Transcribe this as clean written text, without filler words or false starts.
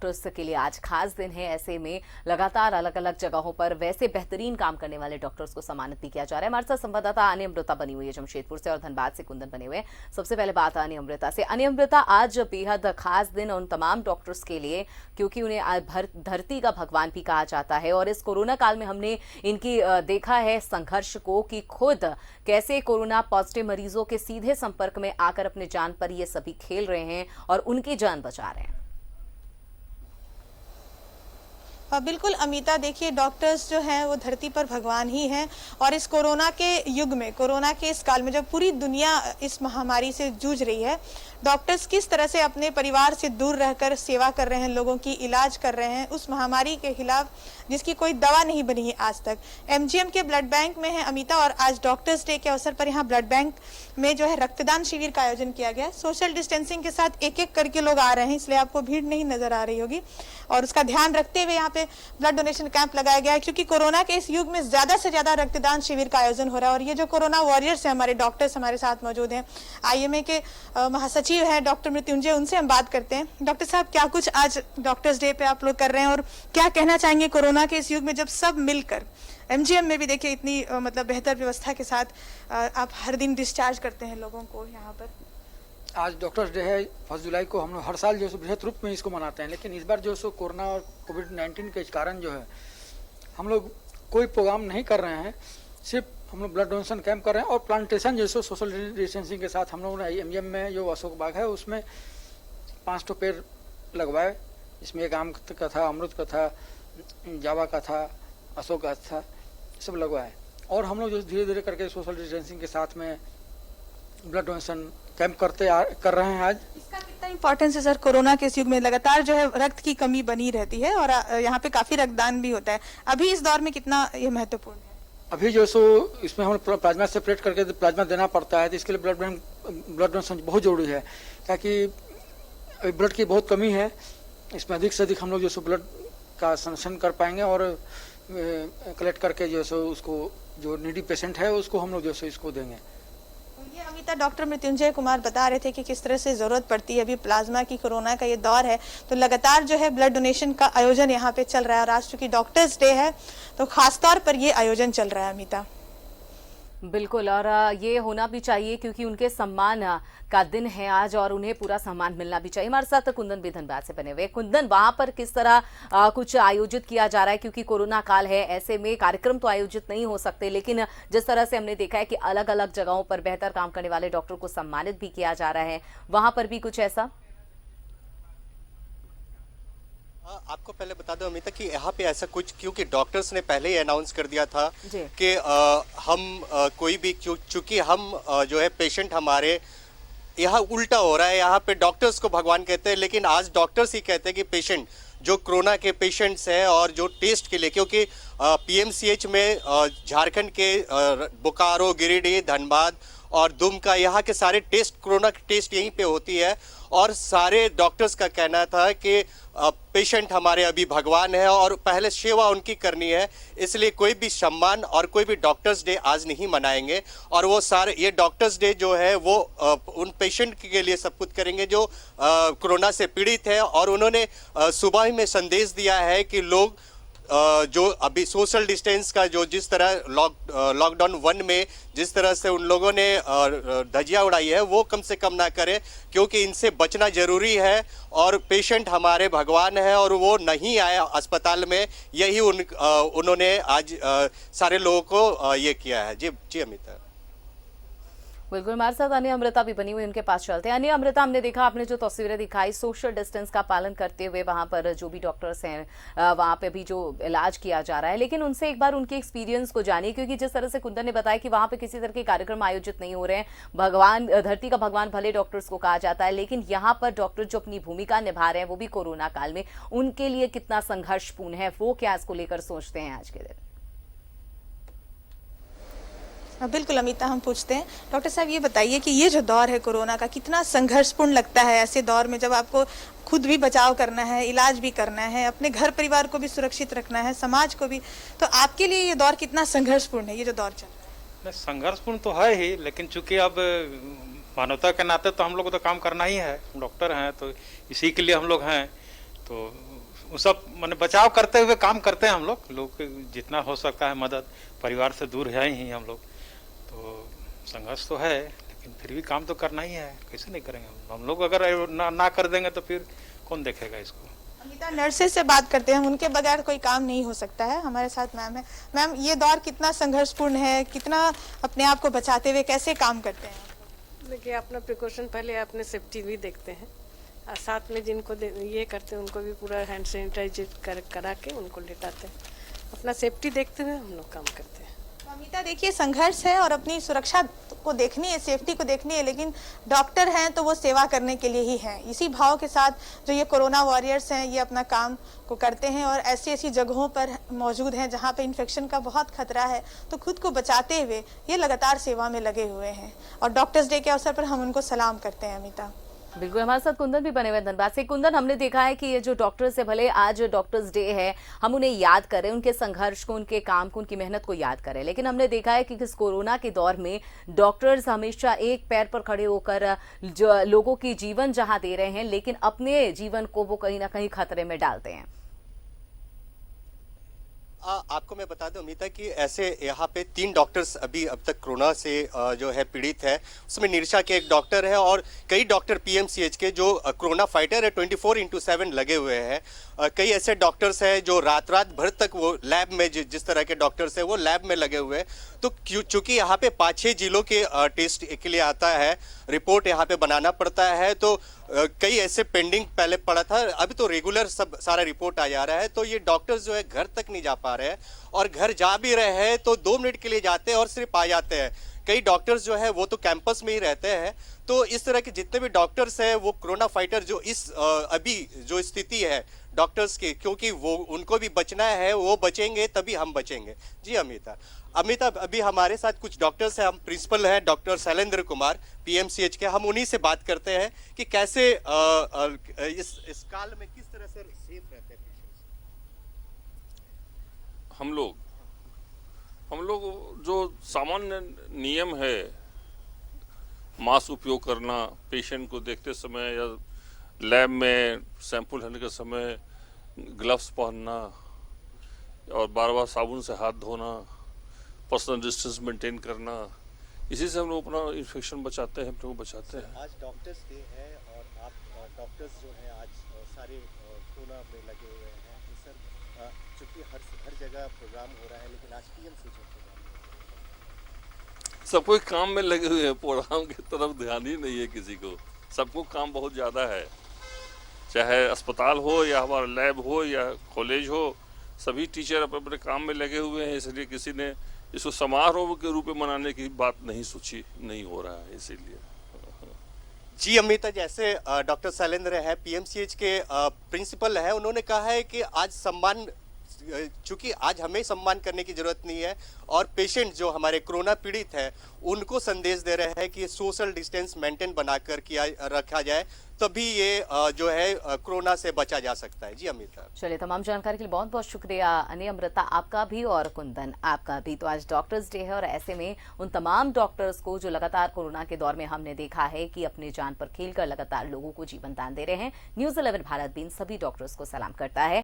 Doctors के लिए आज खास दिन है। ऐसे में लगातार अलग अलग जगहों पर वैसे बेहतरीन काम करने वाले डॉक्टर्स को सम्मानित भी किया जा रहा है। हमारे साथ संवाददाता अनी अमृता बनी हुई है जमशेदपुर से और धनबाद से कुंदन बने हुए हैं। सबसे पहले बात अनी अमृता से। अनी अमृता, आज बेहद खास दिन उन तमाम डॉक्टर्स के लिए क्योंकि उन्हें धरती का भगवान भी कहा जाता है और इस कोरोना काल में हमने इनकी देखा है संघर्ष को कि खुद कैसे कोरोना पॉजिटिव मरीजों के सीधे संपर्क में आकर अपने जान पर ये सभी खेल रहे हैं और उनकी जान बचा रहे हैं। बिल्कुल अमिता, देखिए डॉक्टर्स जो हैं वो धरती पर भगवान ही हैं और इस कोरोना के युग में, कोरोना के इस काल में जब पूरी दुनिया इस महामारी से जूझ रही है, डॉक्टर्स किस तरह से अपने परिवार से दूर रहकर सेवा कर रहे हैं, लोगों की इलाज कर रहे हैं उस महामारी के खिलाफ जिसकी कोई दवा नहीं बनी है आज तक। एमजीएम के ब्लड बैंक में है अमिता और आज डॉक्टर्स डे के अवसर पर यहाँ ब्लड बैंक में जो है रक्तदान शिविर का आयोजन किया गया। सोशल डिस्टेंसिंग के साथ एक एक करके लोग आ रहे हैं, इसलिए आपको भीड़ नहीं नजर आ रही होगी और उसका ध्यान रखते हुए यहाँ पे ब्लड डोनेशन कैंप लगाया गया है क्योंकि कोरोना के इस युग में ज्यादा से ज्यादा रक्तदान शिविर का आयोजन हो रहा है। और ये जो कोरोना वॉरियर्स हैं, हमारे डॉक्टर्स हमारे साथ मौजूद हैं, आईएमए के महासचिव हैं डॉक्टर मृत्युंजय, उनसे हम बात करते हैं। डॉक्टर साहब, क्या कुछ आज डॉक्टर्स डे पे आप लोग कर रहे हैं और क्या कहना चाहेंगे कोरोना के इस युग में जब सब मिलकर, एमजीएम में भी देखिए इतनी मतलब बेहतर व्यवस्था के साथ आप हर दिन डिस्चार्ज करते हैं लोगों को यहाँ पर। आज डॉक्टर्स डे है 1 जुलाई को। हम लोग हर साल जो है बृहत रूप में इसको मनाते हैं, लेकिन इस बार जो है कोरोना और कोविड-19 के कारण जो है हम लोग कोई प्रोग्राम नहीं कर रहे हैं, सिर्फ हम लोग ब्लड डोनेशन कैंप कर रहे हैं और प्लांटेशन जैसे सोशल डिस्टेंसिंग के साथ हम लोगों ने एमजीएम में जो अशोक बाग है उसमें 5 पेड़ लगवाए। इसमें एक आम का था, अमरूद का था, जावा का था, अशोक का था, सब लगवाए। और हम लोग जो धीरे धीरे करके सोशल डिस्टेंसिंग के साथ में ब्लड डोनेशन कैंप कर रहे हैं। आज इसका कितना इंपॉर्टेंस है सर? कोरोना के इस युग में लगातार जो है रक्त की कमी बनी रहती है और यहाँ पे काफी रक्तदान भी होता है, अभी इस दौर में कितना ये महत्वपूर्ण है? अभी जो सो इसमें हम प्लाज्मा सेपरेट करके प्लाज्मा देना पड़ता है, तो इसके लिए ब्लड डोनेशन बहुत जरूरी है ताकि ब्लड की बहुत कमी है। इसमें अधिक से अधिक हम लोग जो सो ब्लड का संरक्षण कर पाएंगे और कलेक्ट करके जो सो उसको जो नीडी पेशेंट है उसको हम लोग जो सो इसको देंगे। ये अमिता डॉक्टर मृत्युंजय कुमार बता रहे थे कि किस तरह से जरूरत पड़ती है अभी प्लाज्मा की। कोरोना का ये दौर है तो लगातार जो है ब्लड डोनेशन का आयोजन यहाँ पे चल रहा है और आज चूंकि डॉक्टर्स डे है तो खास तौर पर ये आयोजन चल रहा है अमिता। बिल्कुल, और ये होना भी चाहिए क्योंकि उनके सम्मान का दिन है आज और उन्हें पूरा सम्मान मिलना भी चाहिए। हमारे साथ कुंदन भी धनबाद से बने हुए। कुंदन, वहां पर किस तरह कुछ आयोजित किया जा रहा है क्योंकि कोरोना काल है, ऐसे में कार्यक्रम तो आयोजित नहीं हो सकते, लेकिन जिस तरह से हमने देखा है कि अलग अलग जगहों पर बेहतर काम करने वाले डॉक्टर को सम्मानित भी किया जा रहा है, वहां पर भी कुछ ऐसा? आपको पहले बता दो अमिता कि यहाँ पे ऐसा कुछ, क्योंकि डॉक्टर्स ने पहले ही अनाउंस कर दिया था कि हम कोई भी, चूंकि हम जो है पेशेंट हमारे यहाँ उल्टा हो रहा है, यहाँ पे डॉक्टर्स को भगवान कहते हैं लेकिन आज डॉक्टर्स ही कहते हैं कि पेशेंट जो कोरोना के पेशेंट्स हैं और जो टेस्ट के लिए, क्योंकि पीएमसीएच में झारखंड के बोकारो, गिरिडीह, धनबाद और दुमका, यहाँ के सारे टेस्ट, कोरोना की टेस्ट यहीं पे होती है और सारे डॉक्टर्स का कहना था कि पेशेंट हमारे अभी भगवान है और पहले सेवा उनकी करनी है, इसलिए कोई भी सम्मान और कोई भी डॉक्टर्स डे आज नहीं मनाएंगे। और वो सारे ये डॉक्टर्स डे जो है वो उन पेशेंट के लिए सब कुछ करेंगे जो कोरोना से पीड़ित है। और उन्होंने सुबह ही में संदेश दिया है कि लोग जो अभी सोशल डिस्टेंस का जो जिस तरह लॉकडाउन 1 में जिस तरह से उन लोगों ने धज्जियां उड़ाई है वो कम से कम ना करें क्योंकि इनसे बचना जरूरी है और पेशेंट हमारे भगवान है और वो नहीं आए अस्पताल में, यही उन्होंने आज सारे लोगों को ये किया है। जी अमिता। बिल्कुल, हमारे साथ अन्य अमृता भी बनी हुई, उनके पास चलते हैं। अन्य अमृता, हमने देखा, आपने जो तस्वीरें दिखाई, सोशल डिस्टेंस का पालन करते हुए वहां पर जो भी डॉक्टर्स हैं वहां पे भी जो इलाज किया जा रहा है, लेकिन उनसे एक बार उनके एक्सपीरियंस को जानिए क्योंकि जिस तरह से कुंदन ने बताया कि वहां पे किसी तरह के कार्यक्रम आयोजित नहीं हो रहे हैं। भगवान, धरती का भगवान भले डॉक्टर्स को कहा जाता है, लेकिन यहाँ पर डॉक्टर जो अपनी भूमिका निभा रहे हैं वो भी कोरोना काल में, उनके लिए कितना संघर्षपूर्ण है, वो क्या इसको लेकर सोचते हैं आज के दिन? बिल्कुल अमिता, हम पूछते हैं डॉक्टर साहब, ये बताइए कि ये जो दौर है कोरोना का कितना संघर्षपूर्ण लगता है ऐसे दौर में जब आपको खुद भी बचाव करना है, इलाज भी करना है, अपने घर परिवार को भी सुरक्षित रखना है, समाज को भी, तो आपके लिए ये दौर कितना संघर्षपूर्ण है, ये जो दौर चल रहा है? संघर्षपूर्ण तो है ही, लेकिन चूंकि अब मानवता के नाते तो हम लोग को तो काम करना ही है, डॉक्टर हैं तो इसी के लिए हम लोग हैं, तो वो सब मैंने बचाव करते हुए काम करते हैं हम लोग जितना हो सकता है मदद, परिवार से दूर है ही हम लोग, तो संघर्ष तो है लेकिन फिर भी काम तो करना ही है, कैसे नहीं करेंगे हम लोग। अगर ना कर देंगे तो फिर कौन देखेगा इसको। अमिता, नर्सेज से बात करते हैं, उनके बगैर कोई काम नहीं हो सकता है। हमारे साथ मैम है। मैम, ये दौर कितना संघर्षपूर्ण है, कितना अपने आप को बचाते हुए कैसे काम करते हैं? देखिए, अपना प्रिकॉशन पहले अपने सेफ्टी भी देखते हैं और साथ में जिनको ये करते हैं उनको भी पूरा हैंड सैनिटाइजर करा के उनको लेटाते हैं। अपना सेफ्टी देखते हुए हम लोग काम करते हैं। अमिता, देखिए, संघर्ष है और अपनी सुरक्षा को देखनी है, सेफ्टी को देखनी है, लेकिन डॉक्टर हैं तो वो सेवा करने के लिए ही हैं। इसी भाव के साथ जो ये कोरोना वॉरियर्स हैं, ये अपना काम को करते हैं और ऐसी ऐसी जगहों पर मौजूद हैं जहाँ पे इन्फेक्शन का बहुत खतरा है, तो खुद को बचाते हुए ये लगातार सेवा में लगे हुए हैं और डॉक्टर्स डे के अवसर पर हम उनको सलाम करते हैं। अमिता, बिल्कुल, हमारे साथ कुंदन भी बने हुए धनबाद से। कुंदन, हमने देखा है कि ये जो डॉक्टर्स है, भले आज डॉक्टर्स डे है, हम उन्हें याद करें, उनके संघर्ष को, उनके काम को, उनकी मेहनत को याद करें, लेकिन हमने देखा है कि इस कोरोना के दौर में डॉक्टर्स हमेशा एक पैर पर खड़े होकर जो लोगों की जीवन जहां दे रहे हैं, लेकिन अपने जीवन को वो कहीं ना कहीं खतरे में डालते हैं। आपको मैं बता दूं अमिता कि ऐसे यहाँ पे 3 डॉक्टर्स अभी अब तक कोरोना से जो है पीड़ित है। उसमें निरशा के एक डॉक्टर है और कई डॉक्टर पीएमसीएच के जो कोरोना फाइटर है 24/7 लगे हुए हैं। कई ऐसे डॉक्टर्स हैं जो रात भर तक वो लैब में जिस तरह के डॉक्टर्स हैं वो लैब में लगे हुए हैं। तो चूंकि यहाँ पे 5-6 जिलों के टेस्ट के लिए आता है, रिपोर्ट यहाँ पे बनाना पड़ता है, तो कई ऐसे पेंडिंग पहले पड़ा था, अभी तो रेगुलर सब सारा रिपोर्ट आ जा रहा है। तो ये डॉक्टर्स जो है घर तक नहीं जा पा रहे हैं और घर जा भी रहे हैं तो 2 मिनट के लिए जाते हैं और सिर्फ आ जाते हैं। कई डॉक्टर्स जो है वो तो कैंपस में ही रहते हैं। तो इस तरह के जितने भी डॉक्टर्स हैं वो कोरोना फाइटर जो इस अभी जो स्थिति है डॉक्टर्स की, क्योंकि वो उनको भी बचना है, वो बचेंगे तभी हम बचेंगे। जी अमिता, अभी हमारे साथ कुछ डॉक्टर्स हैं, हम प्रिंसिपल हैं डॉक्टर शैलेंद्र कुमार पीएमसीएच के, हम उन्हीं से बात करते हैं कि कैसे इस काल में किस तरह से सेफ रहते हैं पेशेंट्स। हम लोग जो सामान्य नियम है, मास्क उपयोग करना, पेशेंट को देखते समय या लैब में सैंपल लेने के समय ग्लव्स पहनना और बार साबुन से हाथ धोना, पर्सनल डिस्टेंस मेंटेन करना, इसी से हम लोग अपना इन्फेक्शन बचाते हैं, अपने को बचाते हैं। आज डॉक्टर्स डे है और आप डॉक्टर्स जो हैं आज सारे कोरोना में लगे हुए हैं। तो सर, चूंकि हर जगह प्रोग्राम हो रहा है लेकिन आज पीएमसीएच में प्रोग्राम सब कोई काम में लगे हुए हैं, प्रोग्राम की तरफ ध्यान ही नहीं है किसी को। सबको काम बहुत ज़्यादा है, चाहे अस्पताल हो या हमारा लैब हो या कॉलेज हो, सभी टीचर अपने अपने काम में लगे हुए हैं। इसलिए किसी ने इसको समारोह के रूप में मनाने की बात नहीं सोची, नहीं हो रहा है इसीलिए। जी अमिता, जैसे डॉक्टर शैलेंद्र है पीएमसीएच के प्रिंसिपल है, उन्होंने कहा है कि आज सम्मान, चूंकि आज हमें सम्मान करने की जरूरत नहीं है और पेशेंट जो हमारे कोरोना पीड़ित है उनको संदेश दे रहे हैं कि सोशल डिस्टेंस मेंटेन बनाकर रखा जाए, तभी ये जो है कोरोना से बचा जा सकता है। जी अमिता, चलिए, तमाम जानकारी के लिए बहुत बहुत शुक्रिया अमृता, आपका भी और कुंदन आपका भी। तो आज डॉक्टर्स डे है और ऐसे में उन तमाम डॉक्टर्स को जो लगातार कोरोना के दौर में हमने देखा है कि अपनी जान पर खेलकर लगातार लोगों को जीवन दान दे रहे हैं, न्यूज़ 11 भारत भी इन सभी डॉक्टर्स को सलाम करता है।